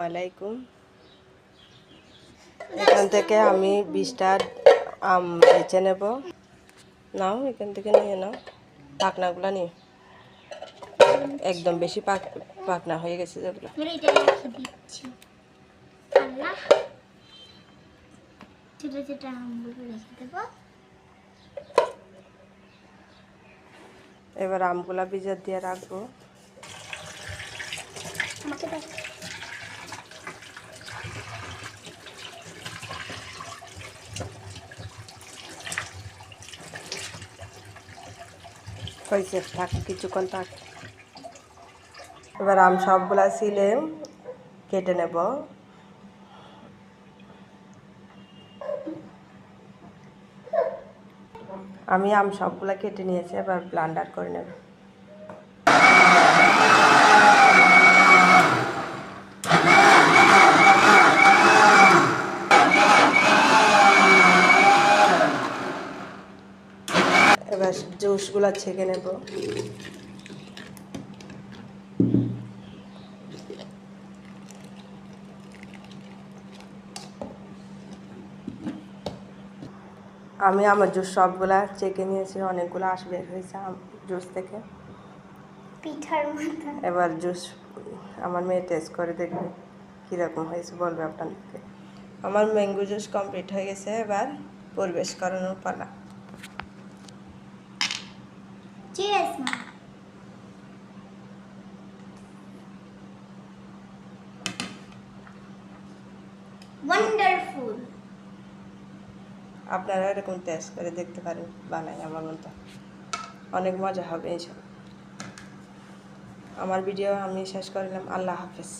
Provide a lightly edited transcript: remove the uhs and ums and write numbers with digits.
আলাইকুম। এখান থেকে আমি 20টা আম বেছে নেব। নাও, এখান থেকে নিয়ে নাও, পাকনাগুলো নিয়ে। একদম বেশি পাকনা হয়ে গেছে যেগুলো। এবার আমগুলা ভিজা দিয়ে রাখবো। হয়েছে, থাক কিছুক্ষণ থাক। এবার আম সবগুলা ছিলে কেটে নেব। আমি আম সবগুলা কেটে নিয়েছি, এবার ব্লেন্ডার করে নেব। এবার জুসগুলা ছেঁকে নেব। আমি আমার জুস সবগুলা চেকে নিয়েছি, অনেকগুলো আসবে হয়েছে জুস থেকে। পিঠার মতো। এবার জুস আমার মেয়ে টেস্ট করে দেখবে কীরকম হয়েছে, বলবে আপনাদেরকে। আমার ম্যাঙ্গো জুস কমপ্লিট হয়ে গেছে, এবার পরিবেশ করানোর পালা। চিয়ার্স মা। ওয়ান্ডারফুল। আপনারা এরকম টেস্ট করে দেখতে পারেন, বানাই আমার মতো, অনেক মজা হবে এইসব। আমার ভিডিও আমি শেষ করলাম। আল্লাহ হাফেজ।